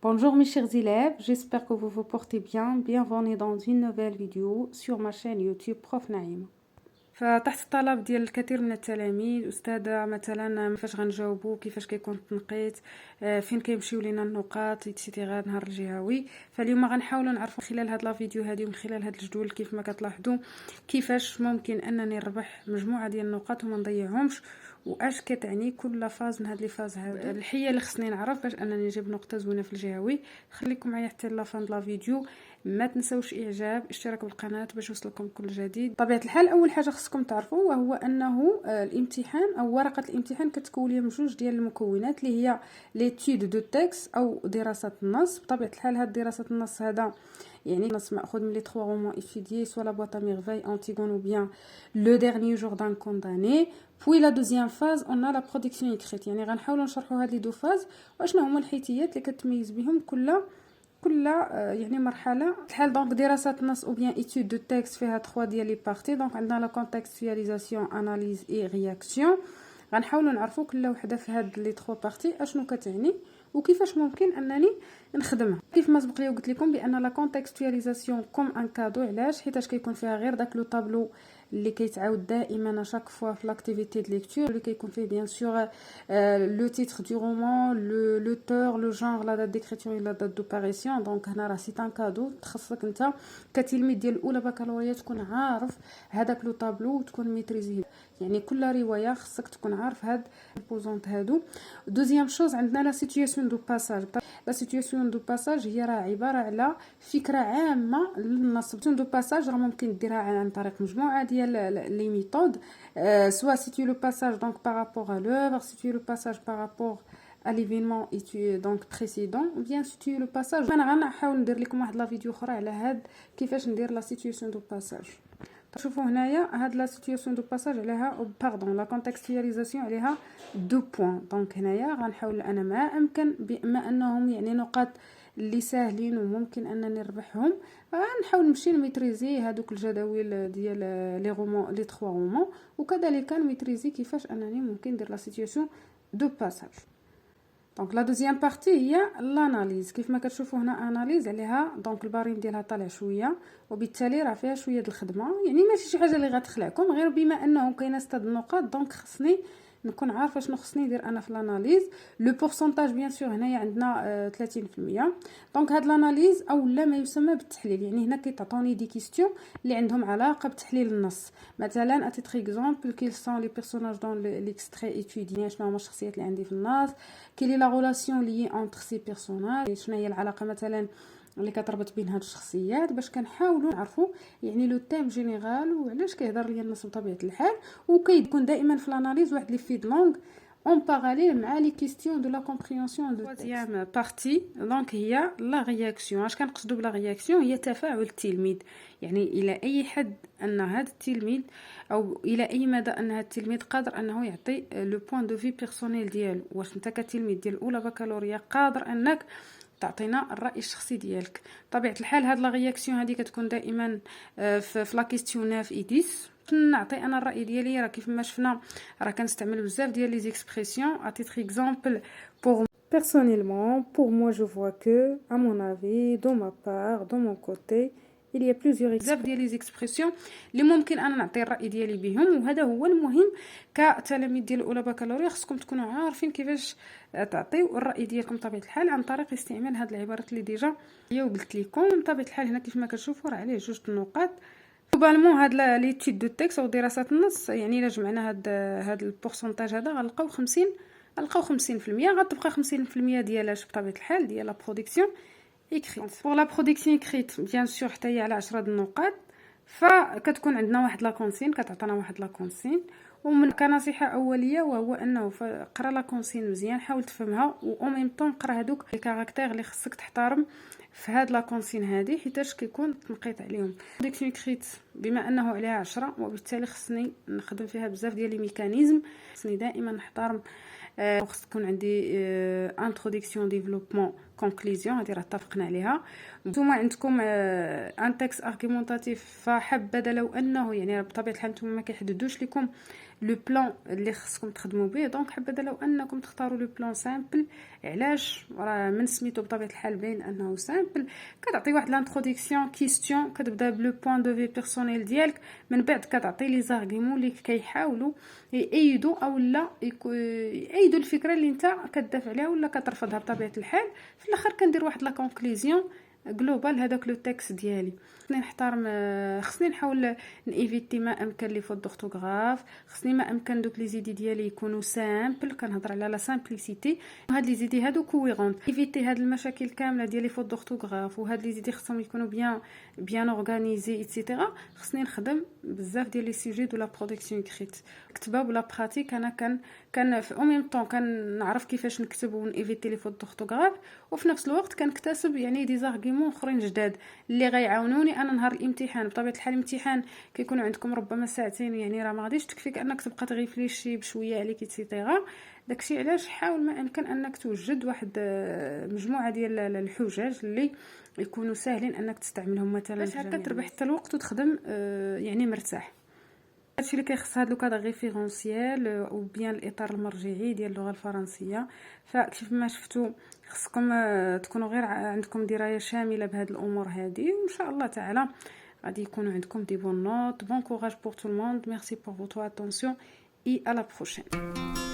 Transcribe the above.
Bonjour mes chers élèves, j'espère que vous vous portez bien. Bienvenue dans une nouvelle vidéo sur ma chaîne YouTube Prof Naïma. فتحت الطلب ديال الكثير من التلاميذ استاذه مثلا كيفاش غنجاوبوا كيفاش كيكون التنقيط فين كيمشيو لينا النقاط ايتترا نهار الجهوي. فاليوم غنحاولوا نعرفوا خلال هاد لا فيديو هذه ومن خلال هاد الجدول كيف ما كتلاحظوا كيفاش ممكن انني نربح مجموعه ديال النقاط وما نضيعهمش، واش كتعني كل فاز من هاد لي فاز هذا. الحيه اللي خصني نعرف باش انني نجيب نقطه زوينه في الجهوي. خليكم معايا حتى لا فان لا فيديو، ما تنسوش اعجاب اشتراك بالقناه باش يوصلكم كل جديد. بطبيعه الحال اول حاجه خصكم تعرفوا وهو انه الامتحان او ورقه الامتحان كتكون ليها من جوج ديال المكونات اللي هي ليتود دو تكست او دراسه النص. بطبيعه الحال هاد دراسه النص هذا يعني نص ماخذ من لي 3 رومون étudiés soit la boîte à merveille Antigone ou bien le dernier jour d'un condamné. Puis la deuxième phase on a la production écrite. يعني غنحاولوا نشرحوا هاد لي دو فاز واشنا هما الحيتيات اللي كتميز بهم كل يعني مرحله. الحال دونك دراسه النص او بيان ايتود دو تكست فيها 3 ديال لي بارتي. دونك عندنا لا كونتكستواليزاسيون اناليز اي رياكسيون. غنحاولوا نعرفوا كل وحده في هاد لي 3 بارتي اشنو كتعني وكيفاش ممكن انني نخدمها. كيف ما سبق لي وقلت لكم بان لا كونتكستواليزاسيون كوم ان كادو. علاش؟ حيتاش كيكون فيها غير داك لو طابلو اللي كيتعاود دائما شاك فوا في لاكتيفيتي دو ليكتور اللي كيكون فيه بيان سور لو تيتر دو رومان، لوتور، لو جانر، لا دات ديكريتور، لا دات دو باريسيون. دونك هنا راه سي ان كادو تخصك انت كتلميذ ديال الاولى بكالوريا تكون عارف هذاك لو طابلو وتكون ميتريزيه. يعني كل روايه خصك تكون عارف هاد البوزونت هادو. دوزيام شوز عندنا لا سيتوياسيون دو باساج. لا سيتوياسيون دو باساج هي راه عباره على فكره عامه للنص. دو باساج راه ممكن ديرها عن طريق مجموعه ديال لي ميثود، سوا سيتوي لو باساج دونك بارابور ا لوفر، سيتوي لو باساج بارابور à l'événement donc précédent ou bien situer le passage. انا غنحاول ندير لكم واحد لا فيديو اخرى على هاد كيفاش ندير لا سيتوياسيون دو باساج. شوفوا هنايا هاد لا سيتوياسيون دو باساج عليها باردون لا كونتكستواليزاسيون عليها دو بوين. دونك هنايا غنحاول انا ما امكن بما انهم يعني نقاط اللي ساهلين وممكن انني نربحهم غنحاول نمشي نميتريزي هذوك الجداول ديال لي رومون لي 3 رومون، وكذلك نميتريزي كيفاش انني ممكن ندير لا سيتوياسيون دو باساج. دونك لا دوزيام بارتي هي لاناليز. كيف ما كتشوفوا هنا اناليز عليها دونك الباريم ديالها طالع شويه وبالتالي راه فيها شويه د الخدمه. يعني ماشي شي حاجه اللي غتخلعكم، غير بما انه كاينه 6 النقاط دونك خصني نكون عارفه شنو خصني ندير انا في الاناليز. لو بورسونتاج بيان سور هنايا عندنا 30%. دونك هاد الاناليز او لا ما يسمى بالتحليل. يعني هنا كيتعطوني دي كيستيون اللي عندهم علاقه بتحليل النص. مثلا اتيتر اكزامبل كيل سون لي بيرسوناج دون ليكستري ايتودي. شنو هما الشخصيات اللي عندي في النص؟ كيلي لا ريلاسيون لي انتر سي بيرسوناج. شنو هي العلاقه مثلا اللي كتربط بين هاد الشخصيات باش كنحاولوا نعرفوا يعني لو تيم جينيرال وعلاش كيهضر ليا النص بطبيعه الحال. وكيكون دائما في الاناليز واحد لي فيد لونغ اون باراليل مع لي كيستيون دو لا كومبريهنسيون دو دوزيام بارتي. دونك هي لا رياكسيون. اش كنقصدوا بلا رياكسيون؟ هي تفاعل التلميذ. يعني الى اي حد ان هذا التلميذ او الى اي مدى ان هذا التلميذ قادر انه يعطي لو بوين دو في بيرسونيل ديالو. واش انت كتلميذ ديال اولى بكالوريا قادر انك تعطينا الراي الشخصي ديالك؟ بطبيعه الحال هاد لا رياكسيون هذه كتكون دائما في لا كيستيون 9 اي 10. نعطي انا الراي ديالي. راه كيف ما شفنا راه كنستعمل بزاف ديال لي زيكسبرسيون. ا تيتر اكزامبل pour personnellement pour moi je vois que à mon avis de ma part de mon côté il y a plusieurs بزاف ديال لي زيكسبرسيون اللي ممكن انا نعطي الراي ديالي بهم. وهذا هو المهم كتلاميذ ديال الاولى بكالوريا. خصكم تكونوا عارفين كيفاش تعطيو الراي ديالكم بطبيعه الحال عن طريق استعمال هاد العبارات اللي ديجا هي وقلت لكم. بطبيعه الحال هنا كيف ما كتشوفوا راه عليه جوج النقاط. globalement هاد لي تيت دو تكست او دراسات النص يعني الا جمعنا هاد البورسونتاج هذا غنلقاو 50 غتبقى 50% ديال بطبيعه الحال ديال لا برودكسيون écrite. pour la production écrite bien sûr حتى هي على 10 النقاط. فكتكون عندنا واحد لا كونسين كتعطينا واحد لا كونسين. ومن كنصيحه اوليه وهو انه قرا لا كونسين مزيان، حاول تفهمها و ميم طون قرا هذوك الكاركتير اللي خصك تحترم في هاد لا كونسين هذه حيتاش كيكون تنقيط عليهم. برودكسيون écrite بما انه عليها 10 وبالتالي خصني نخدم فيها بزاف ديال لي ميكانيزم. خصني دائما نحترم خص تكون عندي انتروداكسيون ديفلوبمون كونكلوزيون. هذه راه اتفقنا عليها. نتوما عندكم ان تكست ارغيومونطاتيف. فحبذا لو انه يعني بطبيعه الحال نتوما ما كيحددوش لكم لو بلان اللي خصكم تخدموا به. دونك حبذا لو انكم تختاروا لو بلان سامبل. علاش؟ راه من سميتو بطبيعه الحال باين انه سامبل. كتعطي واحد لانتروداكسيون كيستيون، كتبدا بلو بوين دو في بيرسونيل ديالك، من بعد كتعطي لي زارغيمون اللي كيحاولوا يأيدوا او لا يأيدوا الفكره اللي انت كتدافع عليها ولا كترفضها بطبيعه الحال. في الاخر كندير واحد لا كونكلوزيون جلوبال هذاك لو تكست ديالي. خصني نحترم، خصني نحاول نيفيتي ما امكن لي فوت دورتوغراف، خصني ما امكن دوك لي زيدي ديالي يكونوا سامبل، كنهضر على لا سامبليسيتي. هاد لي زيدي هادو كويرونت، ايفيتي هاد المشاكل كامله ديال لي فوت دورتوغراف، وهاد لي زيدي خصهم يكونوا بيان اورغانيزي ايتترا. خصني نخدم بزاف ديال لي سوجي دو لا برودكسيون كريت، كتبه ولا براتيك. انا كان في او ميم طون كنعرف كيفاش نكتب ونيفيتي لي فوت دورتوغراف، وفي نفس الوقت كنكتسب يعني دي زارغيمون اخرين جداد اللي غيعاونوني انا نهار الامتحان. بطبيعه الحال الامتحان كيكون عندكم ربما ساعتين، يعني راه ما غاديش تكفيك انك تبقى تغيفليشي بشويه عليك ايتترا. داكشي علاش حاول ما امكن انك توجد واحد مجموعه ديال الحجج اللي يكونوا ساهلين انك تستعملهم مثلا باش هكا تربح حتى الوقت وتخدم يعني مرتاح. هادشي اللي كيخص هاد لو كادر ريفيرونسيال او بيان الاطار المرجعي ديال اللغه الفرنسيه. فكيف ما شفتوا خصكم تكونوا غير عندكم درايه شامله بهاد الامور هذه، وان شاء الله تعالى غادي يكونوا عندكم دي بون نوت. بون كوراج بور تو الموند. ميرسي بور فوتو اتونسيون اي à la prochaine.